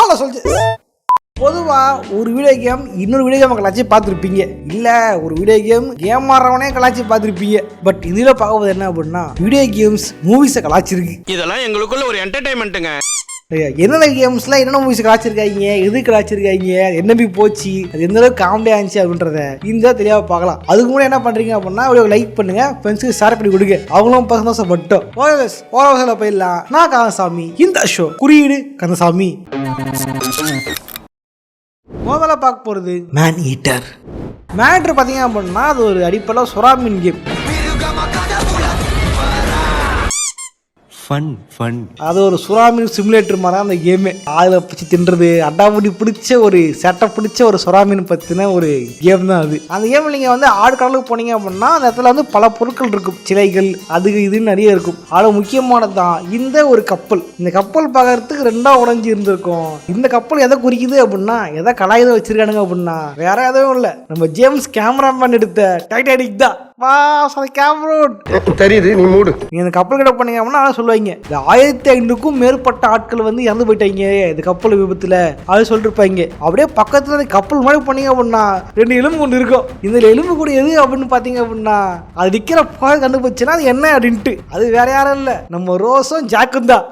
ஆள சொல்லிச்சு. பொதுவாக ஒரு வீடியோ கேம் இன்னொரு வீடியோ கேம் கலாச்சி பார்த்துருப்பீங்க, இல்லை ஒரு வீடியோ கேம் ஆடுறவனே கலாச்சி பார்த்துருப்பீங்க. பட் இதில் பார்க்கும்போது என்ன அப்படின்னா வீடியோ கேம்ஸ் மூவிஸை கலாச்சிருக்கு. இதெல்லாம் எங்களுக்குள்ள ஒரு என்டர்டைன்மெண்ட்டுங்க. என்னென்ன கேம்ஸ்லாம் என்னென்ன மூவிஸ் கலாச்சிருக்காங்க, எது கலாச்சிருக்காங்க, என்ன போச்சு, அது எந்த அளவுக்கு காமெடி ஆச்சு அப்படின்றத இந்த தெளிவாக பார்க்கலாம். அதுக்கு முன்னாடி என்ன பண்ணுறீங்க அப்படின்னா வீடியோ லைக் பண்ணுங்க, ஃப்ரெண்ட்ஸுக்கு ஷேர் பண்ணி கொடுங்க, அவங்களும் சந்தோஷப்பட்டோம். ஓரவசில போயிடலாம். நான் கந்தசாமி, இந்த ஷோ குறியீடு கந்தசாமி. முதல்ல பார்க்க போகிறது மேன் ஈட்டர். மேட்ரு பார்த்தீங்க அப்படின்னா அது ஒரு அடிப்படையில் சுறாமீன் கேம். அது ஒரு சுறாமீன் சிமுலேட்டர் மாதிரி அந்த கேமு. அதில் பிடிச்சி தின்றது, அடாமுடி பிடிச்ச ஒரு செட்டை பிடிச்ச ஒரு சுறாமீன் பற்றின ஒரு கேம் தான் அது. அந்த கேம் நீங்கள் வந்து ஆடுகாலுக்கு போனீங்க அப்படின்னா அந்த இடத்துல வந்து பல பொருட்கள் இருக்கும், சிலைகள் அது இதுன்னு நிறைய இருக்கும். அதில் முக்கியமானது தான் இந்த ஒரு கப்பல். இந்த கப்பல் பார்க்கறதுக்கு ரெண்டா உடஞ்சி இருந்திருக்கும். இந்த கப்பல் எதை குறிக்குது அப்படின்னா, எதை கலாயுதம் வச்சிருக்கானுங்க அப்படின்னா வேற எதுவும் இல்லை, நம்ம ஜேம்ஸ் கேமராமேன் எடுத்த டைட்டானிக் தான். தெரியுது, நீ மூடு. இந்த கப்பல் கிட்ட பண்ணீங்க அப்படின்னா சொல்லுவாங்க 1500க்கும் மேற்பட்ட ஆட்கள் வந்து இறந்து போயிட்டாங்க இந்த கப்பல் விபத்துல, அது சொல்லிருப்பாங்க. அப்படியே பக்கத்துல கப்பல் மாதிரி பண்ணீங்க அப்படின்னா 2 எலும்பு கொண்டு இருக்கும். இந்த எலும்பு கூட எது அப்படின்னு பாத்தீங்க அப்படின்னா அது நிக்கிற பாக கண்டுபிடிச்சுன்னா அது என்ன அப்படின்ட்டு, அது வேற யாரும் இல்ல, நம்ம ரோஸும் ஜாக்கும் தான்.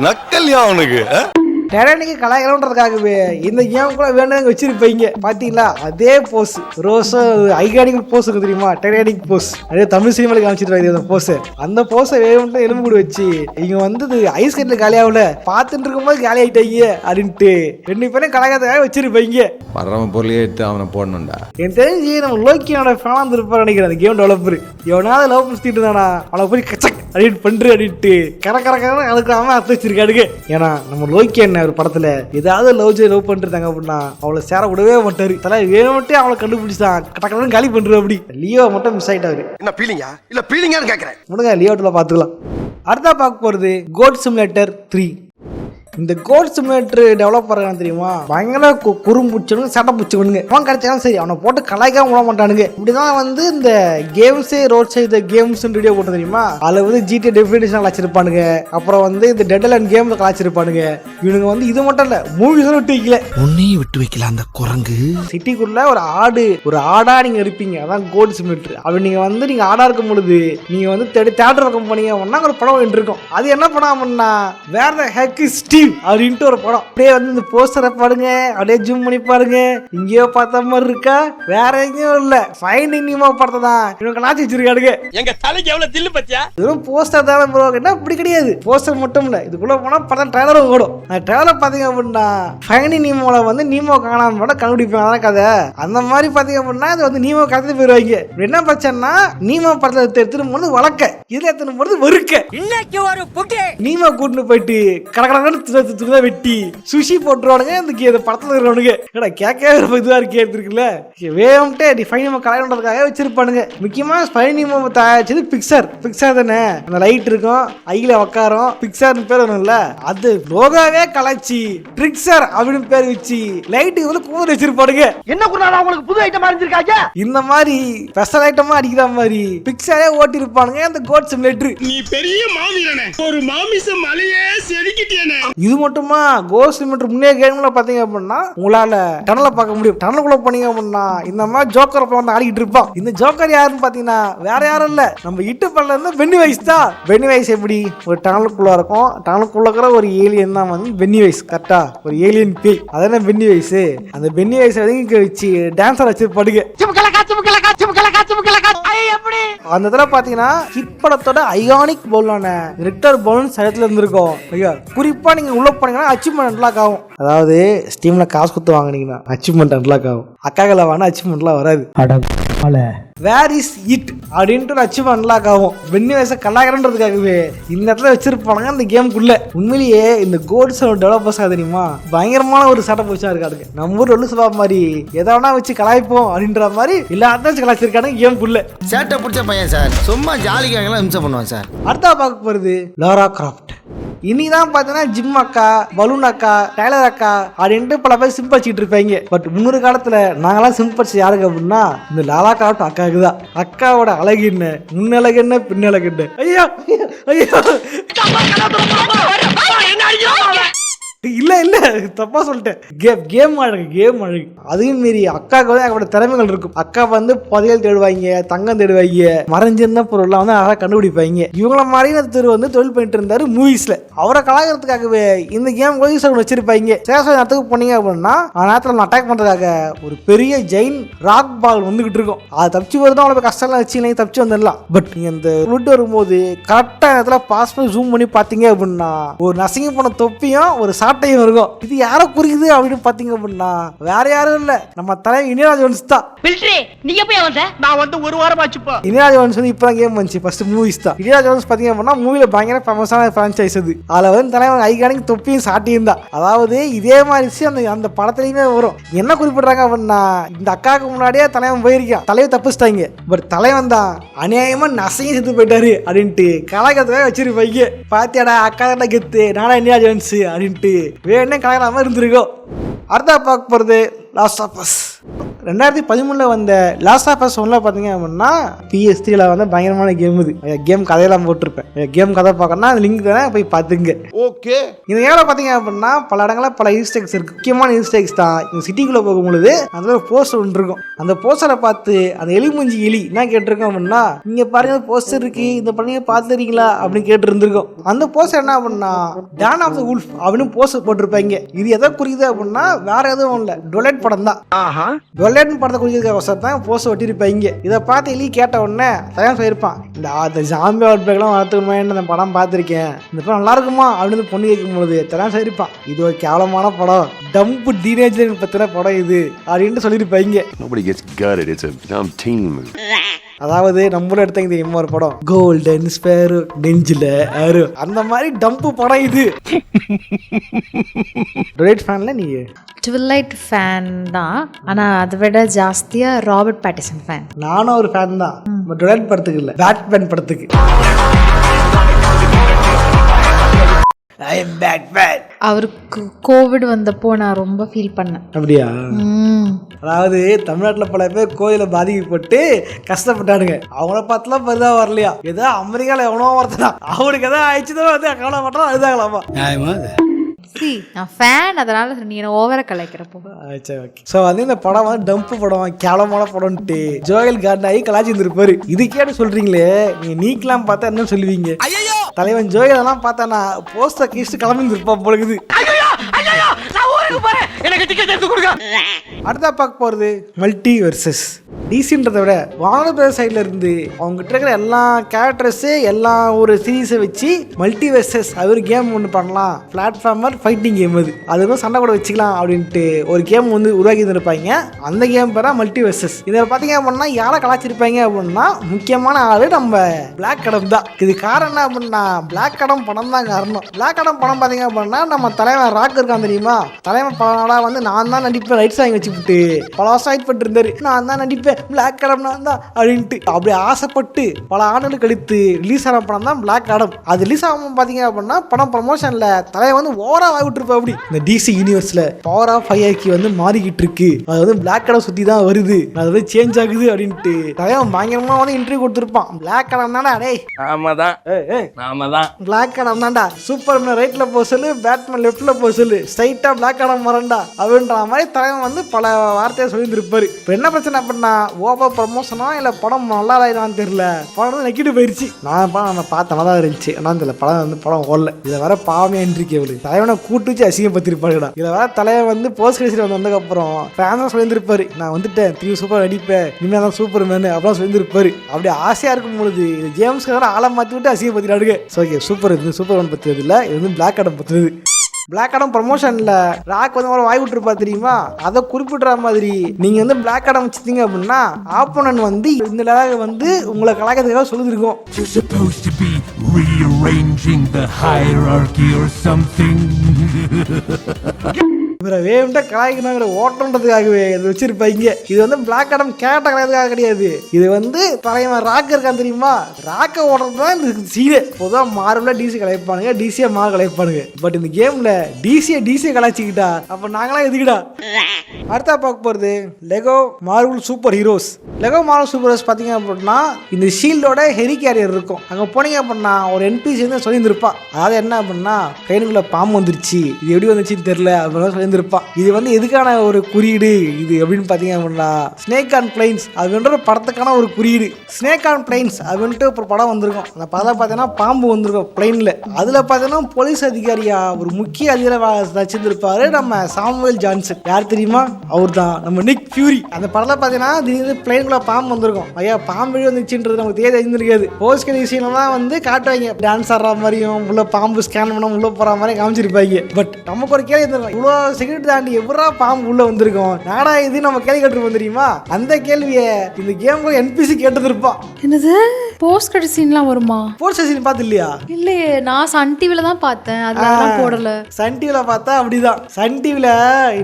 நக்கல்யா அவனுக்கு டைட்டானிக் கலாய்கிறோன்றதுக்காகவே இந்த கேம் கூட வேணும் வச்சிருப்பீங்க. பாத்தீங்களா அதே போஸ், ரோஸும் ஐகானிக் போஸ் இருக்கு தெரியுமா, டைட்டானிக் போஸ். அதே தமிழ் சினிமாவில் காமிச்சிருக்காங்க அந்த போஸை. அந்த போஸை வேணும்னு எலும்பு கூட வச்சு இங்க வந்து ஐஸ் கட்டில காலியாகல பார்த்துட்டு இருக்கும்போது காலி ஆயிட்டாங்க அப்படின்ட்டு 2 பேரும் கலாய்க்கிறதுக்காக வச்சிருப்பீங்க. வர்றவன் பொருளையே எடுத்து அவனை போடணும்டா. எனக்கு தெரிஞ்சு நம்ம லோக்கியோட ஃபேனாக இருப்பான்னு நினைக்கிறேன் அந்த கேம் டெவலப்பர். எவனாவது லவ் பண்ணிட்டு இருந்தானா அவனை போய் கச்சக் அப்படின்னு பண்று அப்படின்ட்டு கரக்கரக்கான அதுக்காம அத்து வச்சிருக்காடுங்க. ஏன்னா நம்ம லோக்கி என்ன ஒரு படத்துல ஏதாவது லவ் பண்ணிருந்தாங்க அப்படின்னா அவளை சேர விடவே மாட்டாரு. தலை வேணும்ட்டே அவளை கண்டுபிடிச்சான் கடற்கடன் காலி பண்றது. அப்படி லியோ மட்டும் மிஸ் ஆயிட்டாரு. என்ன பீலிங்கா இல்ல பீலிங்கான்னு கேக்குறேன். முடுங்க லியோட்டில் பார்த்துக்கலாம். அடுத்தா பார்க்க போறது கோட் சிமுலேட்டர் 3. இந்த கோட் சிமுலேட்டர் டெவலப் பண்ணுறாங்க தெரியுமா, பயங்கர குறும்புச்சனுங்க சட்டை பிடிச்சவனுங்க. அவன் கிடைச்சாலும் சரி அவனை போட்டு கலாய்க்காம விட மாட்டானுங்க. இப்படிதான் வந்து இந்த கேம்ஸே ரோட் சைடு கேம்ஸ் வீடியோ போட்டு தெரியுமா, அதில் வந்து ஜிடி டெஃபினேஷன் கலாச்சிருப்பானுங்க. அப்புறம் வந்து இந்த டெட் அண்ட் கேம் கலாச்சிருப்பானுங்க. இவனுங்க வந்து இது மட்டும் இல்ல மூவிஸும் விட்டு வைக்கல, உன்னையும் விட்டு வைக்கல. அந்த குரங்கு சிட்டிக்குள்ள ஒரு ஆடா நீங்க இருப்பீங்க, அதான் கோட் சிமுலேட்டர். அப்படி நீங்க வந்து நீங்க ஆடா இருக்கும் பொழுது நீங்க வந்து தேட்டர் பக்கம் போனீங்க அப்படின்னா ஒரு படம் இருக்கும். அது என்ன படம் அப்படின்னா வேற ஹேக் ஸ்டீவ் அப்படின்ட்டு ஒரு படம். அப்படியே வந்து இந்த போஸ்டரை பாருங்க, அப்படியே ஜூம் பண்ணி பாருங்க, இங்கேயோ பார்த்த மாதிரி இருக்கா, வேற எங்கேயும் இல்ல, ஃபைண்டிங் நீமோ படத்தை தான் இவங்க கலாச்சி வச்சிருக்கானுங்க. எங்க தலைக்கு எவ்வளவு தில்லு பத்தியா, வெறும் போஸ்டர் தானே ப்ரோ. என்ன இப்படி கிடையாது, போஸ்டர் மட்டும் இல்ல, இதுக்குள்ள போனா படம் ட்ரைலரும் ஓடும். அந்த ட்ரைலர் பாத்தீங்க அப்படின்னா ஃபைண்டிங் நீமோல வந்து நீமோ காணாம கூட கண்டுபிடிப்பாங்க, அதான் கதை. அந்த மாதிரி பாத்தீங்க அப்படின்னா அது வந்து நீமோ கடத்தி போயிருவாங்க. என்ன பிரச்சனைனா நீமோ படத்தை எடுத்துட்டு போது வளர்க்க, இதுல எடுத்துட்டு போது வெறுக்க. இன்னைக்கு ஒரு புகை நீமோ கூட்டிட்டு போயிட்டு கடற்கடன்னு வெட்டி சுஷி போட்டுருவானுங்க. இந்த படத்துல இருக்கிறவனுங்க கேட்க இதுவா இருக்கு எடுத்துருக்குல்ல, வேணும்ட்டே ஃபைனிமோ கலாய்ன்றதுக்காக வச்சிருப்பானுங்க. முக்கியமா ஃபைனிமோ தயாரிச்சது பிக்சர் தானே. அந்த லைட் இருக்கும், ஐல உக்காரம், பிக்சர்னு பேர் வரும்ல, அது லோகாவே கலாய்ச்சி ட்ரிக்ஸர் அப்படின்னு பேர் வச்சு லைட்டுக்கு வந்து கூதல் வச்சிருப்பானுங்க. என்ன குறாடா உங்களுக்கு புது ஐட்டம் அறிஞ்சிருக்காங்க, இந்த மாதிரி ஸ்பெஷல் ஐட்டமா அடிக்கிற மாதிரி பிக்சரே ஓட்டி இருப்பானுங்க அந்த கோட் சிமுலேட்டர். நீ பெரிய மாவீரனே, ஒரு மாமிச மலையே செதுக்கிட்டேனே. இது மட்டுமா, கோட் சிமுலேட்டர் முன்னே கேம்ல பாத்தீங்க அப்படின்னா உங்களால டனலை பார்க்க முடியும். டனலுக்குள்ள போனீங்க அப்படின்னா இந்த மாதிரி ஜோக்கர் வந்து ஆடிக்கிட்டு இருப்பான். இந்த ஜோக்கர் யாருன்னு பாத்தீங்கன்னா வேற யாரும் இல்ல, நம்ம இட்டு பல்ல இருந்து பென்னி வைஸ் தான். பென்னி வைஸ் எப்படி ஒரு டனலுக்குள்ள இருக்கும், டனலுக்குள்ள இருக்கிற ஒரு ஏலியன் தான் வந்து பென்னி வைஸ். கரெக்டா, ஒரு ஏலியன் பேய், அதான பென்னி வைஸ். அந்த பென்னி வைஸ் வச்சு டான்ஸர் வச்சிருப்பாடுங்க. அந்த இடத்துல பாத்தீங்கன்னா ஹிட் படத்தோட ஐகானிக் பவுலான ரெக்டர் பவுல் சைட்ல இருந்திருக்கும். குறிப்பா நீங்க உள்ள போனீங்கன்னா அச்சீவ்மெண்ட் அன்லாக் ஆகும். அதாவது ஸ்டீம்ல காசு கொடுத்து வாங்கினீங்கன்னா அச்சீவ்மெண்ட் அன்லாக் ஆகும். அக்காக்களை வாங்க அச்சீவ்மெண்ட்லாம் வராது. வேர் இஸ் இட் அப்படின்ட்டு ஒரு அச்சீவ்மெண்ட் அன்லாக் ஆகும். பென்னி வயசை கலாக்கிறன்றதுக்காகவே இந்த இடத்துல வச்சிருப்பாங்க அந்த கேமுக்குள்ள. உண்மையிலேயே இந்த கோட்ஸ் டெவலப்பர்ஸ் தெரியுமா பயங்கரமான ஒரு செட்டப் வச்சா இருக்காங்க. நம்ம ஊர் ஒல்லு சபா மாதிரி எதனா வச்சு கலாய்ப்போம் அப்படின்ற மாதிரி எல்லாத்தையும் வச்சு கலாய்ச்சிருக்காங்க கேமுக்குள்ள. சேட்டை பிடிச்ச பையன் சார், சும்மா ஜாலிக்காகலாம் இம்சை பண்ணுவான் சார். அடுத்தா பார்க்க போறது லாரா கிராஃப்ட். இனிதான் பார்த்தீங்கன்னா ஜிம் அக்கா, பலூன் அக்கா, டைலர் அக்கா அப்படின்ட்டு பல பேர் சிம்பிள்ச்சிட்டு இருப்பாங்க. பட் முன்னொரு காலத்துல நாங்களாம் சிம்பிள்ஸ் யாருக்கு அப்படின்னா இந்த லாலா காட்டு அக்காவுக்கு தான். அக்காவோட அழகு என்ன, முன்னழகு என்ன, பின்னழகு என்ன. ஐயோ ஐயோ இல்ல தப்பா சொல்லிட்டேன். கேம் அழகு. அதையும் மீறி அக்காவுக்கு வந்து அவரோட திறமைகள் இருக்கும். அக்கா வந்து புதையல் தேடுவாங்க, தங்கம் தேடுவாங்க, மறைஞ்சிருந்த பொருள்லாம் வந்து அழகாக கண்டுபிடிப்பாங்க. இவங்கள மாதிரி வந்து தொழில் பண்ணிட்டு இருந்தாரு மூவிஸ்ல. அவரை கலாச்சாரத்துக்காகவே இந்த கேம் வச்சிருப்பாங்க. சேஷ நேரத்துக்கு போனீங்க அப்படின்னா நேரத்தில் அட்டாக் பண்றதுக்காக ஒரு பெரிய ஜெயின் ராக் பால் வந்துகிட்டு இருக்கும். அது தப்பிச்சு வருதான் அவ்வளவு கஷ்டம்லாம் வச்சு நீங்க தப்பிச்சு வந்துடலாம். பட் நீங்க இந்த உள்ட்டு வரும்போது கரெக்டா நேரத்துல பாஸ் பண்ணி ஜூம் பண்ணி பாத்தீங்க அப்படின்னா ஒரு நசிங்க போன தொப்பியும் ஒரு சாட்டையும் இருக்கும். இது யாரை குறிக்குது அப்படின்னு பாத்தீங்க அப்படின்னா வேற யாரும் இல்ல, நம்ம தலைவர் இந்தியானா ஜோன்ஸ் தான். நீ எப்ப வந்த? நான் வந்து ஒரு வாரம் ஆச்சுப்பா. இந்தியானா ஜோன்ஸ் வந்து இப்பதான் கேம் வந்துச்சு, ஃபர்ஸ்ட் மூவிஸ் தான். இந்தியானா ஜோன்ஸ் பாத்தீங்க அப்படின்னா மூவில பயங்கர ஃபேமஸான பிரான்சைஸ் அது. அதுல வந்து தலைவர் ஐகானிக் தொப்பியும் சாட்டியும் தான். அதாவது இதே மாதிரி அந்த படத்துலயுமே வரும். என்ன குறிப்பிடுறாங்க அப்படின்னா இந்த அக்காவுக்கு முன்னாடியே தலைவன் போயிருக்கான், தலைவர் தப்பிச்சிட்டாங்க. பட் தலைவன் தான் அநியாயமா நசையும் செத்து போயிட்டாரு அப்படின்ட்டு கலாய்க்கிறதுக்காக வச்சிருப்பாங்க. பாத்தியாடா அக்கா தான் கெத்து, நானா இந்தியானா ஜோன்ஸ் அப்படின்ட்டு வேணே கலகலாம இருந்திருக்கோம். அடுத்த பார்க்க போகிறது லாஸ்ட் ஆஃப் அஸ். 2013 வந்த லாஸ்ட் ஆஃப் அஸ் ஒன்றில் பார்த்தீங்க அப்படின்னா PS3 வந்து பயங்கரமான கேம். இது கேம் கதையெல்லாம் போட்டிருப்பேன். கேம் கதை பார்க்கணும்னா அந்த லிங்க் தானே போய் பார்த்துங்க. ஓகே. இந்த கேமில் பார்த்தீங்க அப்படின்னா பல இடங்களில் பல ஈஸ்டெக்ஸ் இருக்குது. முக்கியமான ஈஸ்டெக்ஸ் தான் இந்த சிட்டிக்குள்ளே போகும்பொழுது அதில் ஒரு போஸ்டர் ஒன்று இருக்கும். அந்த போஸ்டரை பார்த்து அந்த எலிமுஞ்சி எலி என்ன கேட்டிருக்கோம் அப்படின்னா இங்கே பாருங்க போஸ்டர் இருக்கு, இந்த படங்க பார்த்துருக்கீங்களா அப்படின்னு கேட்டு இருந்திருக்கும். அந்த போஸ்டர் என்ன அப்படின்னா டான் ஆஃப் த உல்ஃப் அப்படின்னு போஸ்டர் போட்டிருப்பாங்க. இது எதை குறிக்குது அப்படின்னா வேற எதுவும் இல்லை, டொலேட் படம் தான். டொலேட் படத்தை குறிக்கிறதுக்காக தான் போஸ்டர் ஒட்டியிருப்பாங்க. இதை பார்த்து எலி கேட்ட உடனே தயார் சொல்லியிருப்பான், இந்த ஜாம்பி அவுட்பேக்லாம் வளர்த்துக்குமே இந்த படம் பார்த்துருக்கேன், இந்த படம் நல்லா இருக்குமா அப்படின்னு பொண்ணு கேட்கும்போது தயார் சொல்லியிருப்பான் இது ஒரு கேவலமான படம், டம்பு டீனேஜர் பத்தின படம் இது அப்படின்ட்டு சொல்லியிருப்பாங்க. அதாவது நம்மளும் எடுத்தாங்க தெரியுமா ஒரு படம் கோல்டன் ஸ்பேரோ நெஞ்சில ஆரோ, அந்த மாதிரி டம்பு படம் இது. டொலேட் ஃபேன்ல நீ ட்விலைட் ஃபேன் தான், ஆனால் அதை விட ஜாஸ்தியாக ராபர்ட் பேட்டிசன் ஃபேன். நானும் ஒரு ஃபேன் தான், டொலேட் படத்துக்கு இல்லை, பேட்மேன் படத்துக்கு. அவருக்கு கோவிட் வந்தப்போ நான் ரொம்ப ஃபீல் பண்ணேன். அப்படியா? அதாவது தமிழ்நாட்டில் பல பேர் கோயில பாதிக்கப்பட்டு கஷ்டப்பட்டானுங்க. அவங்கள பார்த்துலாம் பரிதா வரலையா, ஏதோ அமெரிக்காவில் எவனோ ஒருத்தனா அவனுக்கு எதாவது ஆயிடுச்சுதான் வந்து கவலைப்பட்டா அதுதாங்களாமா. நான் ஃபேன், அதனால நீ என்ன ஓவரா கலாய்க்கிறப்போ. ஸோ வந்து இந்த படம் வந்து டம்பு படம், கேவலமான படம்ட்டு ஜோயல் கார்டன் ஆகி கலாச்சி இருந்திருப்பாரு. இதுக்கேட்டு சொல்றீங்களே நீங்க நீக்கலாம் பார்த்தா என்ன சொல்லுவீங்க? தலைவன் ஜோயல் எல்லாம் பார்த்தானா போஸ்டர் கீஸ்ட் கிளம்பி இருப்பான் போலகுது. அடுத்த பார்க்க போறது மல்டி வெர்சஸ். டிசின்றதை விட வார்னர் பிரதர்ஸ் சைட்ல இருந்து அவங்ககிட்ட இருக்கிற எல்லா கேரக்டர்ஸு எல்லா ஒரு சீரீஸை வச்சு மல்டி வெர்சஸ் அது ஒரு கேம் ஒன்று பண்ணலாம். பிளாட்ஃபார்மர் ஃபைட்டிங் கேம் அது வந்து சண்டை கூட வச்சுக்கலாம் அப்படின்ட்டு ஒரு கேம் வந்து உருவாக்கி இருப்பாங்க. அந்த கேம் பேரா மல்டி வெர்சஸ். இதில் பார்த்தீங்க அப்படின்னா யாரை கலாச்சிருப்பாங்க அப்படின்னா முக்கியமான ஆளு நம்ம பிளாக் அடம் தான். இது காரணம் என்ன அப்படின்னா பிளாக் அடம் படம் தான் காரணம். பிளாக் அடம் படம் பார்த்தீங்க அப்படின்னா நம்ம தலைவன் ராக் இருக்கான் தெரியுமா, தலைவன் பல நாளாக வந்து நான் தான் நடிப்பேன் ரைட்ஸ் வாங்கி வச்சுக்கிட்டு பல வருஷம் வெயிட் பண்ணிட்டு இருந்தாரு, நான் தான் நடிப்பேன் பிளாக் அடம் நான் தான் அப்படின்ட்டு அப்படி ஆசைப்பட்டு பல ஆண்டுகள் கழித்து ரிலீஸ் ஆன படம் தான் பிளாக் அடம். அது ரிலீஸ் ஆகும் பார்த்தீங்க அப்படின்னா படம் ப்ரமோஷன்ல தலைவன் வந்து ஓவரா வாங்கிட்டு இருப்பா. அப்படி இந்த டிசி யூனிவர்ஸ்ல பவர் ஆஃப் ஹையர்கி வந்து மாறிக்கிட்டு இருக்கு, அது வந்து பிளாக் அடம் சுத்தி தான் வருது, அது வந்து சேஞ்ச் ஆகுது அப்படின்ட்டு தலைவன் பயங்கரமா வந்து இன்டர்வியூ கொடுத்துருப்பான். பிளாக் அடம் தான்டா, அடே ஆமாதான் பிளாக் அடம் தான்டா, சூப்பர்மேன் ரைட்ல போக சொல்லு, பேட்மேன் லெஃப்ட்ல போக சொல்லு, ஸ்ட்ரைட்டா பிளாக் அடம் வரண்டா அப்படின்ற மாதிரி தலைவன் வந்து பல வார்த்தையை சொல்லியிருந்திருப்பாரு. இப்போ என்ன பிரச்சனை அப்படின்னா ஓவர் ப்ரமோஷனா இல்லை படம் நல்லா இல்லைன்னு தெரியல, படம் வந்து நெக்கிட்டு போயிடுச்சு. நான் பார்த்தேன் நல்லா தான் இருந்துச்சு, ஆனால் தெரியல படம் வந்து படம் ஓடல. இதில் வர பாவமே என்ட்ரிக்கு அவளு தலைவனை கூட்டு வச்சு அசிங்கப்படுத்திருப்பாருடா. இதில் வர தலைவன் வந்து போஸ்ட் கிரெடிட் வந்ததுக்கப்புறம் ஃபேன்ஸாக சொல்லியிருந்திருப்பாரு நான் வந்துட்டேன் திரும்பி சூப்பர் நடிப்பேன் இனிமேல் தான் சூப்பர் மேனு அப்படிலாம் சொல்லியிருப்பாரு. அப்படி ஆசையாக இருக்கும் பொழுது இது ஜேம்ஸ்க்கு தான் ஆளை மாற்றி விட்டு அசிங்கப்படுத்தினாடுங்க. ஓகே சூப்பர், இது சூப்பர் ஒன் பற்றுறது இல்லை, இது வந்து பிளாக் அடம் பற்றுறது. பிளாக் அடம் ப்ரமோஷன்ல ராக் வந்து ஒரு வாய் விட்டுருப்பா தெரியுமா, அதை குறிப்பிடுற மாதிரி நீங்க வந்து பிளாக் அடம் வச்சுட்டீங்க அப்படின்னா ஆப்போனன்ட் வந்து இந்த லெவலுக்கு வந்து உங்களை கலாய்க்கிறதுக்காக சொல்லிருக்கோம். இவரை வேணும்ட்டா கலாய்க்கணுங்கிற ஓட்டன்றதுக்காகவே இது வச்சிருப்பாங்க. இது வந்து பிளாக் ஆடம் கேரக்டர் கலாய்க்கிறதுக்காக கிடையாது. இது வந்து தலைவன் ராக் இருக்கான் தெரியுமா, ராக்கை ஓடுறது தான் இந்த சீனே. பொதுவாக மார்வெல்ல டிசி கலாய்ப்பானுங்க, டிசியை மார்வெல் கலாய்ப்பானுங்க. பட் இந்த கேம்ல டிசியை கலாய்ச்சிக்கிட்டா அப்ப நாங்களாம் எதுக்கிட்டா. அடுத்தா பார்க்க போறது Lego Marvel super heroes. Lego Marvel super heroes பார்த்தீங்க அப்படின்னா இந்த ஷீல்டோட ஹெரி கேரியர் இருக்கும். அங்கே போனீங்க அப்படின்னா ஒரு என்பிசி வந்து சொல்லியிருந்திருப்பான். அதாவது என்ன அப்படின்னா ட்ரெயினுக்குள்ள பாம்பு வந்துருச்சு, இது எப்படி வந்துச்சுன்னு தெரியல அப்படின்னு சொல்லியிருந்திருப்பான். இது வந்து எதுக்கான ஒரு குறியீடு இது அப்படின்னு பார்த்தீங்க அப்படின்னா ஸ்னேக் ஆன் பிளைன்ஸ் அப்படின்ற படத்துக்கான ஒரு குறியீடு. ஸ்னேக் ஆன் பிளைன்ஸ் அப்படின்ட்டு ஒரு படம் வந்திருக்கும். அந்த படம் பார்த்தீங்கன்னா பாம்பு வந்திருக்கும் பிளைன்ல. அதில் பார்த்தீங்கன்னா போலீஸ் அதிகாரியா ஒரு முக்கிய அதிகாரி வச்சிருந்திருப்பாரு நம்ம சாமுவேல் ஜான்சன். யார் தெரியுமா? அவர் தான் நம்ம நிக் ஃபியூரி. அந்த படத்தில் பார்த்தீங்கன்னா திடீர்னு பிளைனுக்குள்ள பாம்பு வந்திருக்கும். ஐயா பாம்பு வழி வந்துச்சுன்றது நமக்கு தெரிஞ்சிருக்காது. போஸ்ட் சீன்லாம் வந்து காட்டுவாங்க, டான்ஸ் ஆடுற மாதிரியும் உள்ள பாம்பு ஸ்கேன் பண்ண உள்ள போற மாதிரி காமிச்சிருப்பாங்க. பட் நமக்கு ஒரு கேள்வி இருந்திருக்கும், இவ்வளோ செக்யூரிட்டி தாண்டி எவ்வளோ பாம்பு உள்ள வந்திருக்கும், நாடா இது நம்ம கேள்வி கேட்டுருப்போம் தெரியுமா? அந்த கேள்வியை இந்த கேம்ல என்பிசி கேட்டுருப்பான். என்னது போஸ்ட் கிரெடிட் சீன்லாம் வருமா? போஸ்ட் சீன் பார்த்து இல்லையா? இல்லையே, நான் சன் டிவில தான் பார்த்தேன், அதெல்லாம் போடல. சன் டிவில பார்த்தா அப்படிதான். சன் டிவில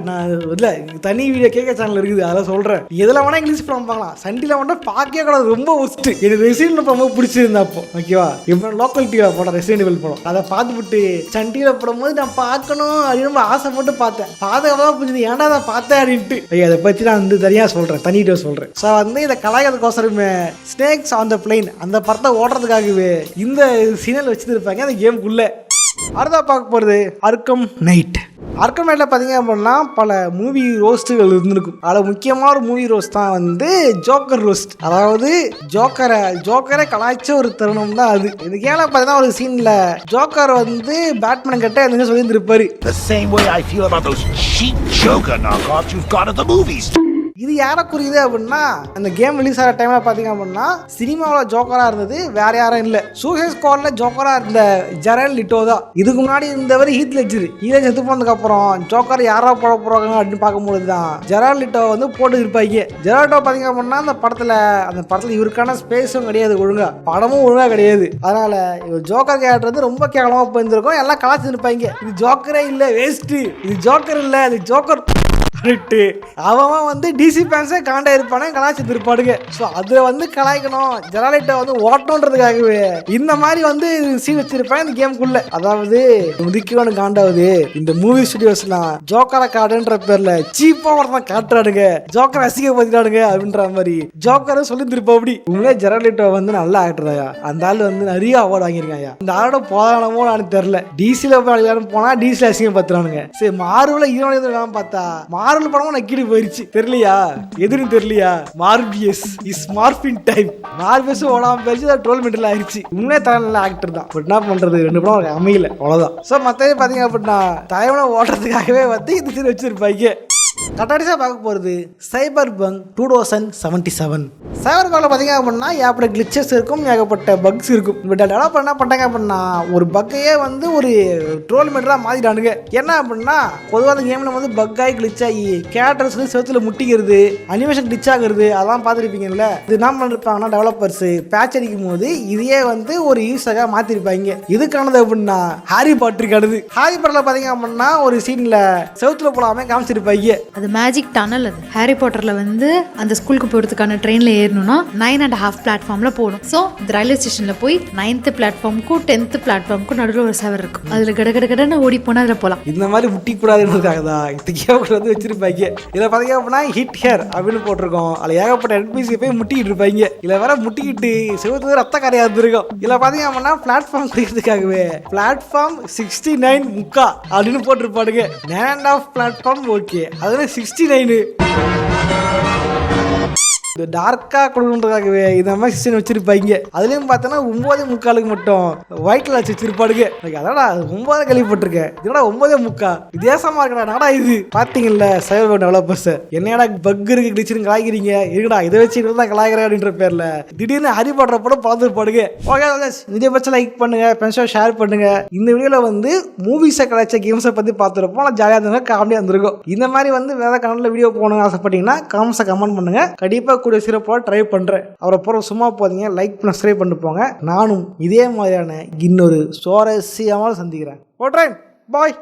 நான் இல்ல தனி வீடியோ கேட்க சேனல் இருக்குது, அதெல்லாம் சொல்றேன். எதுல வேணா இங்கிலீஷ் படம் பார்க்கலாம், சன் டிவில மட்டும் பார்க்கவே கூடாது, ரொம்ப ஒஸ்ட். எனக்கு ரெசிடென்ட் ரொம்ப பிடிச்சிருந்தா அப்போ ஓகேவா. இப்போ லோக்கல் டிவில போட ரெசிடென்ட் படம் அதை பார்த்துட்டு சன் டிவில போடும்போது நான் பார்க்கணும் அப்படின்னு ஆசைப்பட்டு பார்த்தேன். பாதுகாப்பாக புரிஞ்சுது ஏன்டா அதை பார்த்தேன் அப்படின்ட்டு. அதை பற்றி நான் வந்து தனியாக சொல்றேன், தனியிட்ட சொல்றேன். ஸோ வந்து இதை கலாய்க்கிறதுக்கோசரமே ஸ்னேக்ஸ் ஆன் த பிளைன் அந்த படத்தை ஓடுறதுக்காகவே இந்த சீனல் வச்சுருப்பாங்க அந்த கேமுக்குள்ள. அடுத்தா பார்க்க போகிறது அர்க்கம் நைட். அர்க்கம் நைட்டில் பார்த்தீங்க அப்படின்னா பல மூவி ரோஸ்ட்டுகள் இருந்திருக்கும். அதில் முக்கியமான ஒரு மூவி ரோஸ்ட் தான் வந்து ஜோக்கர் ரோஸ்ட். அதாவது ஜோக்கரை கலாய்ச்ச ஒரு தருணம் தான் அது. இது கேல பார்த்தீங்கன்னா ஒரு சீனில் ஜோக்கர் வந்து பேட்மேன் கிட்ட என்ன சொல்லியிருந்திருப்பாரு, The same way I feel about those cheap Joker knockoffs you've got at the movies. இது யாரை குறியுது அப்படின்னா அந்த கேம் ரிலீஸ் ஆகிற டைமில் பார்த்தீங்க அப்படின்னா சினிமாவில் ஜோக்கராக இருந்தது வேற யாரும் இல்லை, சூசைட் ஸ்குவாட்ல ஜோக்கராக இருந்த ஜெரட் லிட்டோ தான். இதுக்கு முன்னாடி இருந்தவர் ஹீத் லெட்ஜர். செத்து போனதுக்கப்புறம் ஜோக்கர் யாரா போட போகிறாங்க அப்படின்னு பார்க்கும்போது தான் ஜெரட் லிட்டோ வந்து போட்டு இருப்பாங்க. ஜெரட் லிட்டோ பார்த்தீங்க அப்படின்னா அந்த படத்தில் இவருக்கான ஸ்பேஸும் கிடையாது, ஒழுங்கா படமும் ஒழுங்காக கிடையாது. அதனால இவர் ஜோக்கர் கேரக்டர் வந்து ரொம்ப கேவலமாக போயிருந்திருக்கும், எல்லாம் கலாச்சிருப்பாங்க. இது ஜோக்கரே இல்லை, வேஸ்ட்டு, இது ஜோக்கர் இல்லை, இது ஜோக்கர் அவன் வந்து டிசி ஃபேன்ஸே காண்டா இருப்பானே கலாய்ச்சி இருப்பாடுங்க. ஸோ அதில் வந்து கலாய்க்கணும், ஜெராலிட்டை வந்து ஓட்டணுன்றதுக்காகவே இந்த மாதிரி வந்து சீன் வச்சிருப்பேன் இந்த கேமுக்குள்ள. அதாவது முதிக்கவனு காண்டாவது இந்த மூவி ஸ்டுடியோஸ்லாம் ஜோக்கரை காடுன்ற பேர்ல சீப்பா ஒருத்தான் காட்டுறானுங்க, ஜோக்கரை அசிங்கப்படுத்திட்டானுங்க அப்படின்ற மாதிரி ஜோக்கரை சொல்லியிருப்பா. அப்படி உண்மையே ஜெராலிட்டோ வந்து நல்லா ஆக்டராயா, அந்த ஆள் வந்து நிறைய அவார்டு வாங்கியிருக்காயா. அந்த ஆளோட போதானமோ நான் தெரியல. டிசியில் போனா டிசியில் அசிங்கப்படுத்துறானுங்க. சரி மார்வெல்ல ஹீரோ பார்த்தா மார்வெல் படமும் நக்கிட்டு போயிருச்சு. தெரியலையா எதுன்னு தெரியலையா? மார்பியஸ் இஸ் மார்பின் டைம். மார்பியஸ் ஓடாம போயிருச்சு, அது ட்ரோல் மெட்டல் ஆயிடுச்சு. உண்மையே தலை நல்ல ஆக்டர் தான், பட் என்ன பண்றது, 2 படம் அமையல, அவ்வளவுதான். ஸோ மற்றவே பார்த்தீங்க அப்படின்னா தலைவனை ஓட்டுறதுக்காகவே வந்து இந்த சீன் வச்சிருப்பாங்க. கட்டாடிஸாக பார்க்க போகிறது சைபர் பங்க் 2077. சைபர் பங்கில் பார்த்தீங்க அப்படின்னா ஏகப்பட்ட கிளிச்சஸ் இருக்கும், ஏகப்பட்ட பக்ஸ் இருக்கும். இப்போ டெவலப்பர் என்ன பண்ணிட்டாங்க அப்படின்னா ஒரு பக்கையே வந்து ஒரு ட்ரோல் மெட்டராக மாற்றிட்டானுங்க. என்ன அப்படின்னா பொதுவாக அந்த கேமில் வந்து பக்காகி கிளிச் ஆகி கேரக்டர்ஸ் வந்து செவத்தில் முட்டிக்கிறது, அனிமேஷன் கிளிச் ஆகுறது அதெல்லாம் பார்த்துருப்பீங்கல்ல. இது என்ன பண்ணிருப்பாங்கன்னா டெவலப்பர்ஸ் பேட்ச் அடிக்கும் போது இதையே வந்து ஒரு யூஸாக மாற்றிருப்பாங்க. இதுக்கானது அப்படின்னா ஹாரி பாட்டருக்கானது. ஹாரி பாட்டரில் பார்த்தீங்க அப்படின்னா ஒரு சீனில் செவத்தில் போடாமல் காமிச்சிருப்பாங்க. அது மேஜிக் டனல். அது ஹாரி பாட்டர்ல வந்து அந்த ஸ்கூலுக்கு போகிறதுக்கான ட்ரெயினில் ஏறணும்னா 9.5 பிளாட்ஃபார்மில் போகணும். ஸோ இந்த ரயில்வே ஸ்டேஷனில் போய் 9th பிளாட்ஃபார்முக்கும் 10th பிளாட்ஃபார்முக்கும் நடுவில் ஒரு செவர் இருக்கும். அதில் கடன்னு ஓடி போனால் அதில் போகலாம். இந்த மாதிரி முட்டிக்கூடாதுன்றதுக்காக தான் இந்த கேமுக்கு வந்து வச்சிருப்பாங்க. இதில் பார்த்தீங்க அப்படின்னா ஹிட் ஹேர் அப்படின்னு போட்டிருக்கோம். அதில் ஏகப்பட்ட என்பிசி போய் முட்டிக்கிட்டு இருப்பாங்க. இதில் வர முட்டிக்கிட்டு செவத்துக்கு ரத்த கரையா இருந்திருக்கும். இதில் பார்த்தீங்க அப்படின்னா பிளாட்ஃபார்ம் குடிக்கிறதுக்காகவே பிளாட்ஃபார்ம் 69 முக்கா அப்படின்னு போட்டிருப்பாடுங்க. 9.5 பிளாட்ஃபார்ம் ஓகே, அதில் 69 டார்க்கா கொடுக்கறதுக்காகவே இந்த மாதிரி சிஸ்டம் வச்சிருப்பாங்க. அதுலயும் பார்த்தோன்னா 9:45 மட்டும் ஒயிட் லாட்ச் வச்சிருப்பாடுங்க. அதோட 9 கேள்விப்பட்டிருக்கேன், இதோட 9:45 வித்தியாசமா இருக்கடா நாடா. இது பாத்தீங்கல்ல சைபர் பங்க் டெவலப்பர்ஸ் என்னடா பக் இருக்கு கிளிச்சுன்னு கலாய்க்கிறீங்க, இருக்கடா இதை வச்சு தான் கலாய்க்கிறேன் அப்படின்ற பேர்ல திடீர்னு ஹரி பாட்டரை போட பார்த்துருப்பாடுங்க. ஓகே இதே பட்சம் லைக் பண்ணுங்க, ஃப்ரெண்ட்ஸோட ஷேர் பண்ணுங்க. இந்த வீடியோல வந்து மூவிஸை கலாய்ச்ச கேம்ஸை பத்தி பார்த்துருப்போம், ஜாலியாக இருந்தாங்க, காமெடியாக இருந்திருக்கும். இந்த மாதிரி வந்து வேற கனல்ல வீடியோ போகணும்னு ஆசைப்பட்டீங்கன்னா கமெண்ட்ஸை கமெண்ட் பண்ணுங்க, கண்டிப்பாக கூட சிறப்பாக ட்ரை பண்ணுறேன். அவரை போகிற சும்மா போதீங்க, லைக் பண்ண சப்ஸ்கிரைப் பண்ணிட்டு போங்க. நானும் இதே மாதிரியான இன்னொரு சுவாரஸ்யமாக சந்திக்கிறேன். ஓட்றேன், பாய்.